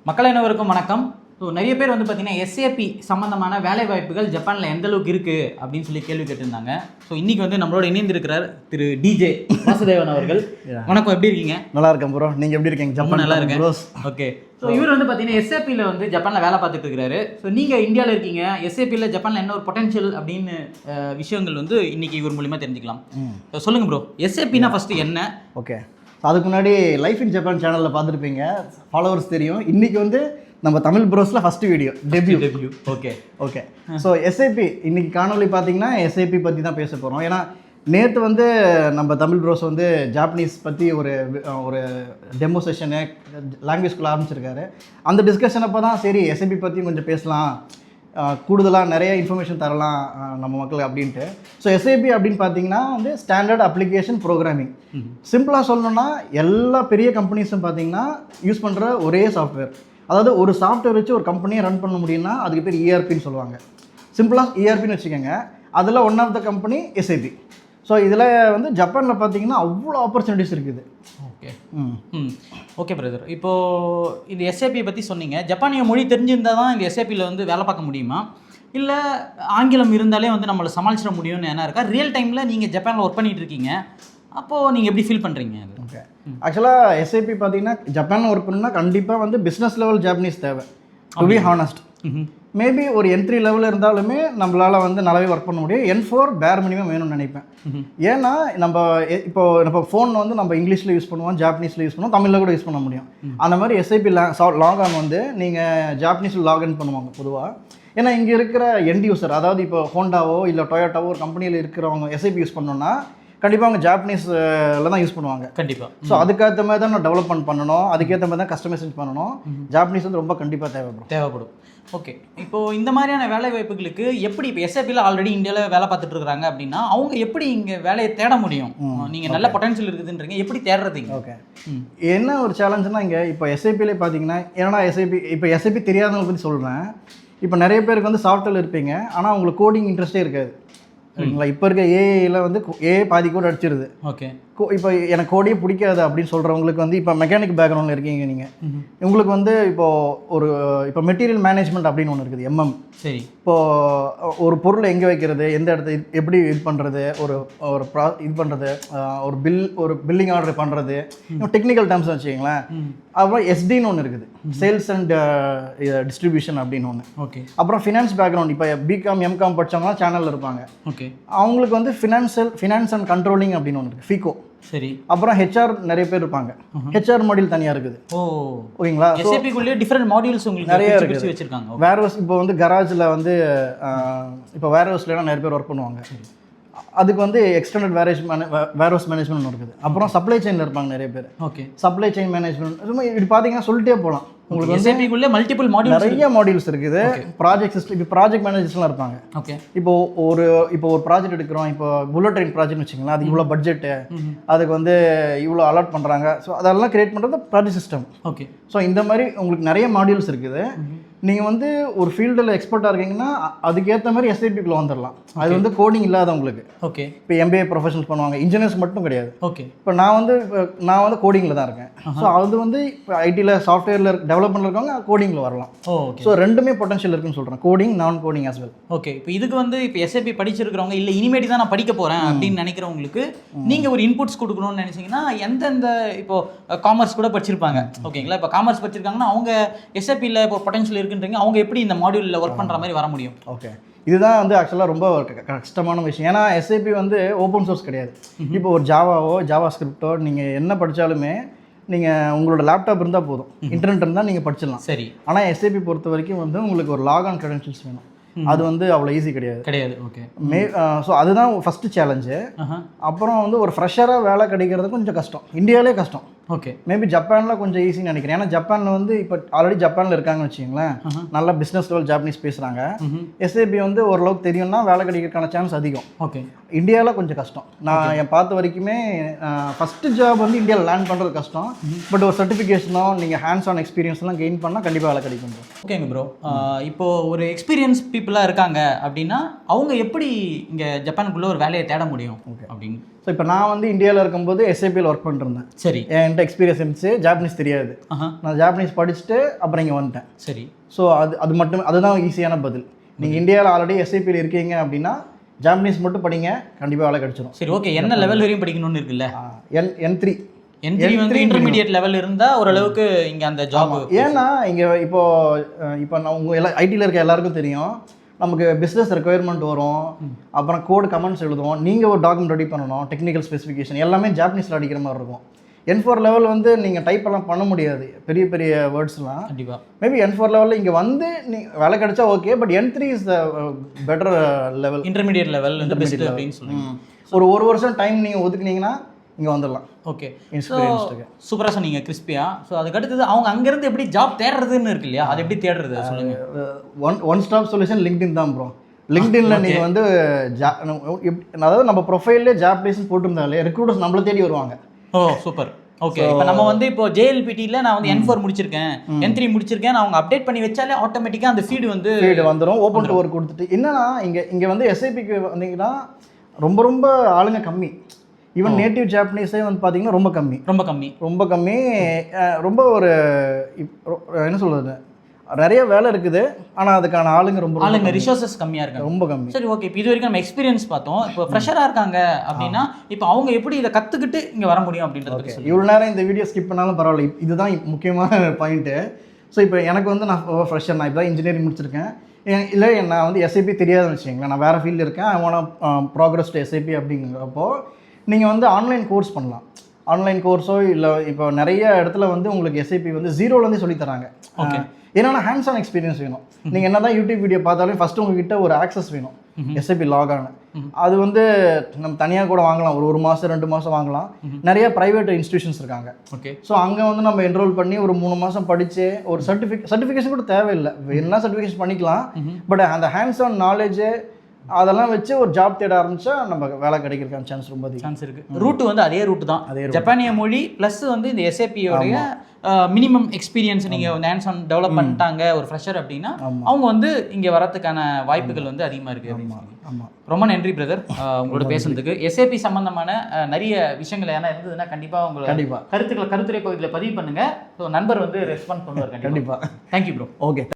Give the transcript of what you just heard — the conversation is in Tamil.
மக்கள் அனைவருக்கும் வணக்கம். ஸோ நிறைய பேர் வந்து பார்த்தீங்கன்னா எஸ்ஏபி சம்மந்தமான வேலை வாய்ப்புகள் ஜப்பானில் எந்த அளவுக்கு இருக்குது அப்படின்னு சொல்லி கேள்வி கேட்டிருந்தாங்க. ஸோ இன்றைக்கி வந்து நம்மளோட இணைந்திருக்கிறார் திரு டிஜே வாசுதேவன் அவர்கள். வணக்கம், எப்படி இருக்கீங்க? நல்லா இருக்கேன் ப்ரோ, நீங்கள் எப்படி இருக்கீங்க? ஜப்பான் நல்லா இருக்கேன். ஓகே, ஸோ இவர் வந்து பார்த்தீங்கன்னா எஸ்ஏபியில் வந்து ஜப்பானில் வேலை பார்த்துட்டு இருக்கிறாரு. ஸோ நீங்கள் இந்தியாவில் இருக்கீங்க, எஸ்ஏபியில் ஜப்பானில் என்ன ஒரு பொட்டன்ஷியல் அப்படின்னு விஷயங்கள் வந்து இன்றைக்கி இவர் மூலிமா தெரிஞ்சுக்கலாம். சொல்லுங்கள் ப்ரோ, எஸ்ஏபினா ஃபஸ்ட்டு என்ன? ஓகே, அதுக்கு முன்னாடி லைஃப் இன் ஜப்பான் சேனலில் பார்த்துருப்பீங்க, ஃபாலோவர்ஸ் தெரியும். இன்றைக்கி வந்து நம்ம தமிழ் ப்ரோஸில் first video debut. Okay. So எஸ்ஏபி இன்னைக்கு காணொலி பார்த்தீங்கன்னா எஸ்ஏபி பற்றி தான் பேச போகிறோம். ஏன்னா நேற்று வந்து நம்ம தமிழ் ப்ரோஸ் வந்து ஜாப்பனீஸ் பற்றி ஒரு டெமோ செஷனு லாங்குவேஜ் ஸ்கூல் ஆரம்பிச்சிருக்காரு. அந்த டிஸ்கஷன் அப்போ தான் சரி எஸ்ஏபி பற்றி கொஞ்சம் பேசலாம், கூடுதலாக நிறைய இன்ஃபர்மேஷன் தரலாம் நம்ம மக்களுக்கு அப்படின்ட்டு. ஸோ எஸ்ஏபி அப்படின்னு பார்த்தீங்கன்னா வந்து ஸ்டாண்டர்ட் அப்ளிகேஷன் ப்ரோக்ராமிங். சிம்பிளாக சொல்லணும்னா எல்லா பெரிய கம்பெனிஸும் பார்த்தீங்கன்னா யூஸ் பண்ணுற ஒரே சாஃப்ட்வேர். அதாவது ஒரு சாஃப்ட்வேர் வச்சு ஒரு கம்பெனியை ரன் பண்ண முடியும்னா அதுக்கு பேர் இஆர்பின்னு சொல்லுவாங்க. சிம்பிளாக இஆர்பின்னு வச்சுக்கோங்க. அதில் one of the company SAP. So இதில் வந்து ஜப்பானில் பார்த்தீங்கன்னா அவ்வளோ ஆப்பர்ச்சுனிட்டிஸ் இருக்குது. ஓகே பிரதர், இப்போது இந்த எஸ்ஏபியை பற்றி சொன்னீங்க. ஜப்பானிய மொழி தெரிஞ்சிருந்தால் தான் இந்த எஸ்ஏபியில் வந்து வேலை பார்க்க முடியுமா, இல்லை ஆங்கிலம் இருந்தாலே வந்து நம்மளை சமாளிச்சிட முடியும்னு என்ன இருக்கா? ரியல் டைமில் நீங்கள் ஜப்பானில் ஒர்க் பண்ணிகிட்டு இருக்கீங்க, அப்போது நீங்கள் எப்படி ஃபீல் பண்ணுறீங்க? ஓகே, ஆக்சுவலாக எஸ்ஏபி பார்த்தீங்கன்னா ஜப்பானில் ஒர்க் பண்ணணும்னா கண்டிப்பாக வந்து பிஸ்னஸ் லெவல் ஜாப்பனீஸ் தேவை. டு பி ஹானஸ்ட், மேபி ஒரு N3 லெவலில் இருந்தாலுமே நம்மளால் வந்து நல்லாவே ஒர்க் பண்ண முடியும். N4 பேர் மினிமம் வேணும்னு நினைப்பேன். ஏன்னா நம்ம ஃபோன் வந்து நம்ம இங்கிலீஷில் யூஸ் பண்ணுவோம், ஜாப்பனீஸில் யூஸ் பண்ணுவோம், தமிழில் கூட யூஸ் பண்ண முடியும். அந்த மாதிரி எஸ்ஐபி லாகான் வந்து நீங்கள் ஜாப்பனீஸில் லாகின் பண்ணுவாங்க பொதுவாக. ஏன்னா இங்கே இருக்கிற எண்ட் யூசர், அதாவது இப்போ ஹோண்டாவோ இல்லை டொயோட்டாவோ ஒரு கம்பெனியில் இருக்கிறவங்க எஸ்ஐபி யூஸ் பண்ணோன்னா கண்டிப்பாக அவங்க ஜாப்பனீஸில் தான் யூஸ் பண்ணுவாங்க. கண்டிப்பாக. ஸோ அதுக்கேற்ற மாதிரி தான் நான் டெவலப்மெண்ட் பண்ணணும், அதுக்கேற்ற மாதிரி தான் கஸ்டமைசேஷன் பண்ணணும். ஜாப்பனீஸ் வந்து ரொம்ப கண்டிப்பாக தேவைப்படும். ஓகே, இப்போது இந்த மாதிரியான வேலை வாய்ப்புகளுக்கு எப்படி இப்போ எஸ்ஏபியில் ஆல்ரெடி இந்தியாவில் வேலை பார்த்துட்டு இருக்கிறாங்க அப்படின்னா அவங்க எப்படி இங்கே வேலையை தேட முடியும்? நீங்கள் நல்ல பொட்டன்ஷியல் இருக்குதுன்றீங்க, எப்படி தேடுறதுங்க? ஓகே, என்ன ஒரு சேலஞ்சுனா இங்கே இப்போ எஸ்ஐபியிலே பார்த்தீங்கன்னா, ஏன்னா எஸ்ஐபி தெரியாதவங்க பற்றி சொல்கிறேன். இப்போ நிறைய பேருக்கு வந்து சாஃப்ட்வேர் இருப்பீங்க, ஆனால் உங்களுக்கு கோடிங் இன்ட்ரெஸ்ட்டே இருக்காது. சரிங்களா? இப்போ இருக்க ஏஐயில் வந்து பாதி கோட் அடிச்சிருது. ஓகே, இப்போ எனக்கு கோடியே பிடிக்காது அப்படின்னு சொல்கிறவங்களுக்கு வந்து இப்போ மெக்கானிக் பேக்ரவுண்டில் இருக்கீங்க நீங்கள், உங்களுக்கு வந்து இப்போ மெட்டீரியல் மேனேஜ்மெண்ட் அப்படின்னு ஒன்று இருக்குது, MM. சரி, இப்போது ஒரு பொருளை எங்கே வைக்கிறது, எந்த இடத்த எப்படி இது பண்ணுறது, இது பண்ணுறது, ஒரு பில்லிங் ஆர்டர் பண்ணுறது, டெக்னிக்கல் டேர்ம்ஸ் வச்சுக்கிங்களேன். அப்புறம் எஸ்டின்னு ஒன்று இருக்குது, சேல்ஸ் அண்ட் டிஸ்ட்ரிபியூஷன் அப்படின்னு ஒன்று. ஓகே, அப்புறம் ஃபினான்ஸ் பேக்ரவுண்ட், இப்போ பிகாம் எம்காம் படித்தவங்களாம் சேனலில் இருப்பாங்க. ஓகே, அவங்களுக்கு வந்து ஃபினான்ஸ் அண்ட் கண்ட்ரோலிங் அப்படின்னு ஒன்று இருக்குது, FICO. சரி, அப்புறம் HR நிறைய பேர் இருப்பாங்க, HR மாடியூல் தனியாக இருக்குது. ஓகேங்களா? எஸ்ஏபிக்குள்ளே டிஃபரெண்ட் மாடியூல்ஸ் உங்களுக்கு நிறைய இருக்குது வச்சுருக்காங்க. வேர்ஹவுஸ், இப்போ வந்து கராஜில் வந்து இப்போ வேர்ஹவுஸ்லாம் நிறைய பேர் ஒர்க் பண்ணுவாங்க. அதுக்கு வந்து எக்ஸ்டெண்டட் வேர்ஹவுஸ் மேனேஜ்மெண்ட் இருக்குது. அப்புறம் சப்ளை செயினில் இருப்பாங்க நிறைய பேர். ஓகே, சப்ளை செயின் மேனேஜ்மெண்ட், இப்படி பார்த்தீங்கன்னா சொல்லிட்டே போகலாம். உங்களுக்கு எஸ்ஏபிக்குள்ளே மல்டிபிள் மாடியூல்ஸ், நிறைய மாடியூல்ஸ் இருக்குது. ப்ராஜெக்ட் சிஸ்டம், இப்போ ப்ராஜெக்ட் மேனேஜர்ஸ்லாம் இருப்பாங்க. ஓகே, இப்போ ஒரு ப்ராஜெக்ட் எடுக்கிறோம், இப்போ புல்லட் ட்ரெயின் ப்ராஜெக்ட்னு வச்சுக்கலாம், அதுக்கு இவ்வளோ பட்ஜெட்டு, அதுக்கு வந்து இவ்வளோ அலாட் பண்ணுறாங்க. ஸோ அதெல்லாம் கிரியேட் பண்ணுறது ப்ராஜெக்ட் சிஸ்டம். ஓகே, ஸோ இந்த மாதிரி உங்களுக்கு நிறைய மாடியூல்ஸ் இருக்குது. நீங்கள் வந்து ஒரு ஃபீல்டில் எக்ஸ்பர்ட்டாக இருக்கீங்கன்னா அதுக்கேற்ற மாதிரி எஸ்ஐபிக்குள்ளே வந்துடலாம். அது வந்து கோடிங் இல்லாதவங்களுக்கு. ஓகே, இப்போ MBA ப்ரொஃபஷனல்ஸ் பண்ணுவாங்க, இன்ஜினியர்ஸ் மட்டும் கிடையாது. ஓகே, இப்போ நான் வந்து கோடிங்கில் தான் இருக்கேன். ஸோ அது வந்து இப்போ ஐடியில் சாஃப்ட்வேரில் டெவலப்மெண்ட் இருக்கவங்க கோடிங்கில் வரலாம். ஓகே, ஸோ ரெண்டுமே பொட்டன்ஷியல் இருக்குன்னு சொல்கிறேன், கோடிங் நான் கோடிங் ஆஸ் வெல். ஓகே, இப்போ இதுக்கு வந்து இப்போ எஸ்ஏபி படிச்சிருக்கிறவங்க இல்லை இனிமேட்டு தான் நான் படிக்க போகிறேன் அப்படின்னு நினைக்கிறவங்களுக்கு நீங்கள் ஒரு இன்புட்ஸ் கொடுக்கணும்னு நினச்சிங்கன்னா எந்தெந்த இப்போ காமர்ஸ் கூட படிச்சிருப்பாங்க, ஓகேங்களா? இப்போ காமர்ஸ் படிச்சிருக்காங்கன்னா அவங்க எஸ்ஏபியில் இப்போ பொட்டன்ஷியல் இருக்குன்றீங்க, அவங்க எப்படி இந்த மாடியூலில் ஒர்க் பண்ணுற மாதிரி வர முடியும்? ஓகே, இதுதான் வந்து ஆக்சுவலாக ரொம்ப கஷ்டமான விஷயம். ஏன்னா எஸ்ஏபி வந்து ஓப்பன் சோர்ஸ் கிடையாது. இப்போ ஒரு ஜாவா ஸ்கிரிப்டோ நீங்கள் என்ன படித்தாலுமே நீங்கள் உங்களோட லேப்டாப் இருந்தால் போதும், இன்டர்நெட் இருந்தால் நீங்கள் படிச்சிடலாம். சரி, ஆனால் எஸ்ஏபி பொறுத்த வரைக்கும் வந்து உங்களுக்கு ஒரு லாக் ஆன் கிரெடென்ஷியல்ஸ் வேணும். அது வந்து அவ்வளோ ஈஸி கிடையாது. ஓகே, ஸோ அதுதான் ஃபஸ்ட்டு சேலஞ்சு. அப்புறம் வந்து ஒரு ஃப்ரெஷராக வேலை கிடைக்கிறது கொஞ்சம் கஷ்டம், இந்தியாவிலே கஷ்டம். ஓகே, மேபி ஜப்பானில் கொஞ்சம் ஈஸின்னு நினைக்கிறேன். ஏன்னா ஜப்பானில் வந்து இப்போ ஆல்ரெடி ஜப்பானில் இருக்காங்கன்னு வச்சுங்களேன், நல்லா பிஸ்னஸ் லெவல் ஜாப்பனீஸ் பேசுகிறாங்க. எஸ்ஏபி வந்து ஓரளவுக்கு தெரியும்னா வேலை கிடைக்கிறதுக்கான சான்ஸ் அதிகம். ஓகே, இந்தியாவில் கொஞ்சம் கஷ்டம். நான் என் பார்த்த வரைக்குமே ஃபஸ்ட்டு ஜாப் வந்து இந்தியாவில் லேண்ட் பண்ணுறது கஷ்டம். பட் ஒரு சர்டிஃபிகேஷனோ நீங்கள் ஹேண்ட்ஸ் ஆன் எக்ஸ்பீரியன்ஸ்லாம் கெயின் பண்ணால் கண்டிப்பாக வேலை கிடைக்கும். ஓகேங்க ப்ரோ, இப்போது ஒரு எக்ஸ்பீரியன்ஸ் பீப்புளாக இருக்காங்க அப்படின்னா அவங்க எப்படி இங்கே ஜப்பானுக்குள்ளே ஒரு வேலையை தேட முடியும் அப்படின்னு? ஸோ இப்போ நான் வந்து இந்தியாவில் இருக்கும்போது எஸ்ஏபியில் ஒர்க் பண்ணிருந்தேன். சரி, என்கிட்ட என்கிட்ட எக்ஸ்பீரியன்ஸ் இருந்துச்சு, ஜாப்பனீஸ் தெரியாது. நான் ஜாப்பனீஸ் படிச்சுட்டு அப்புறம் இங்கே வந்துட்டேன். சரி. ஸோ அது மட்டும் அதுதான் ஈஸியான பதில். நீங்கள் இந்தியாவில் ஆல்ரெடி எஸ்ஐபியில் இருக்கீங்க அப்படின்னா ஜாப்பனீஸ் மட்டும் படிங்க, கண்டிப்பாக வேலை கிடைச்சிடும். சரி, ஓகே. என்ன லெவல் வரையும் படிக்கணும்னு இருக்குல்ல? N3 வந்து இன்டர்மீடியட் லெவல் இருந்தால் ஓரளவுக்கு இங்கே அந்த ஜாப். ஏன்னா இங்கே இப்போ நான் உங்கள் எல்லாம் ஐடியில் இருக்க எல்லாருக்கும் தெரியும், நமக்கு பிஸ்னஸ் ரெக்குயர்மெண்ட் வரும், அப்புறம் கோடு கமெண்ட்ஸ் எழுதுவோம், நீங்கள் ஒரு டாக்குமெண்ட் ரெடி பண்ணணும், டெக்னிக்கல் ஸ்பெசிஃபிகேஷன் எல்லாமே ஜாப்பனீஸில் அடிக்கிற மாதிரி இருக்கும். N4 லெவல் வந்து நீங்கள் டைப் எல்லாம் பண்ண முடியாது, பெரிய பெரிய வேர்ட்ஸ்லாம். கண்டிப்பாக மேபி N4 லெவலில் இங்கே வந்து நீங்கள் வேலை கிடைச்சா okay, but N3 is the better level. Intermediate level வந்து பெஸ்ட் அப்படின்னு சொல்லுங்க. ஒரு வருஷம் டைம் நீங்கள் ஒதுக்குனீங்கன்னா இங்கே வந்துடலாம். ஓகே, இன்ஸ்பிரேஷனுக்கு சூப்பராக சொன்னீங்க, கிறிஸ்பியா. ஸோ அதுக்கு அடுத்தது அவங்க அங்கேருந்து எப்படி ஜாப் தேடுறதுன்னு இருக்கு இல்லையா, அது எப்படி தேடுறது சொல்லுங்கள். ஒன் ஸ்டாப் சொல்யூஷன் லிங்க்டின் தான் ப்ரோ. லிங்க்டின்ல நீங்கள் வந்து அதாவது நம்ம ப்ரொஃபைல்லே ஜாப்பனீஸ் போட்டிருந்தாலே ரெக்ரூட்டர்ஸ் நம்மளை தேடி வருவாங்க. ஓ சூப்பர். ஓகே, இப்போ நம்ம வந்து இப்போ JLPTல நான் வந்து N4 முடிச்சிருக்கேன், N3 முடிச்சிருக்கேன், அவங்க அப்டேட் பண்ணி வச்சாலே ஆட்டோமேட்டிக்காக அந்த ஃபீடு வந்துடும், ஓப்பன் டு ஒர்க் கொடுத்துட்டு. என்னன்னா இங்கே வந்து எஸ்ஐபிக்கு வந்தீங்கன்னா ரொம்ப ஆளுங்க கம்மி. ஈவன் நேட்டிவ் ஜாப்பனீஸே வந்து பார்த்தீங்கன்னா ரொம்ப கம்மி. ரொம்ப ஒரு என்ன சொல்கிறது, நிறைய வேலை இருக்குது, ஆனால் அதுக்கான ஆளுங்க ரிசோர்சஸ் கம்மியாக இருக்காங்க, ரொம்ப கம்மி. சரி, ஓகே. இப்போ இது வரைக்கும் நம்ம எக்ஸ்பீரியன்ஸ் பார்த்தோம். இப்போ ஃப்ரெஷராக இருக்காங்க அப்படின்னா இப்போ அவங்க எப்படி இதை கற்றுக்கிட்டு இங்கே வர முடியும் அப்படின்றது. இவ்வளோ நேரம் இந்த வீடியோ ஸ்கிப் பண்ணாலும் பரவாயில்ல, இதுதான் முக்கியமான பாயிண்ட்டு. ஸோ இப்போ எனக்கு வந்து நான் ஃப்ரெஷர், நான் இப்போ தான் இன்ஜினியரிங் முடிச்சிருக்கேன். இல்லை நான் வந்து எஸ்ஐபி தெரியாதுன்னு வச்சுக்கோங்களேன், நான் வேறு ஃபீல்டு இருக்கேன், I want progress to SIP அப்படிங்கிறப்போ நீங்கள் வந்து ஆன்லைன் கோர்ஸ் பண்ணலாம். ஆன்லைன் கோர்ஸோ இல்லை இப்போ நிறைய இடத்துல வந்து உங்களுக்கு எஸ்ஐபி வந்து ஜீரோலேருந்தே சொல்லித்தராங்க. ஓகே, ஏன்னா ஹேண்ட்ஸ் ஆன் எக்ஸ்பீரியன்ஸ் வேணும். நீங்கள் என்ன தான் யூடியூப் வீடியோ பார்த்தாலும் ஃபஸ்ட்டு உங்ககிட்ட ஒரு ஆக்சஸ் வேணும், எஸ்ஐபி லாக் ஆன. அது வந்து நம்ம தனியாக கூட வாங்கலாம், ஒரு மாதம் 2 மாதம் வாங்கலாம். நிறைய ப்ரைவேட் இன்ஸ்டியூஷன்ஸ் இருக்காங்க. ஓகே, ஸோ அங்கே வந்து நம்ம என்ரோல் பண்ணி ஒரு 3 மாதம் படித்து ஒரு சர்டிஃபிகேஷன் கூட தேவையில்லை, என்ன சர்டிஃபிகேஷன் பண்ணிக்கலாம். பட் அந்த ஹேண்ட்ஸ் ஆன் நாலேஜு அதெல்லாம் வச்சு ஒரு ஜாப் தேட ஆரம்பிச்சா நம்ம வேலை கிடைக்கிறதுக்கான சான்ஸ் ரொம்ப சான்ஸ் இருக்குது. ரூட்டு வந்து அதே ரூட்டு தான், ஜப்பானிய மொழி ப்ளஸ் வந்து இந்த எஸ்ஏபியோடைய மினிமம் எக்ஸ்பீரியன்ஸ் நீங்கள் வந்து ஹேண்ட்ஸ் ஆன் டெவலப் பண்ணிட்டாங்க ஒரு ஃப்ரெஷர் அப்படின்னா அவங்க வந்து இங்கே வரதுக்கான வாய்ப்புகள் வந்து அதிகமாக இருக்குது அப்படின்னு. ரொம்ப நன்றி பிரதர் உங்களோட பேசுறதுக்கு. எஸ்ஏபி சம்பந்தமான நிறைய விஷயங்கள் ஏன்னா இருந்ததுன்னா கண்டிப்பாக உங்களோட கருத்துரை பகுதியில் பதிவு பண்ணுங்கள். ஸோ நண்பர் வந்து ரெஸ்பான்ஸ் பண்ணுவார் கண்டிப்பாக. Thank you bro. ஓகே.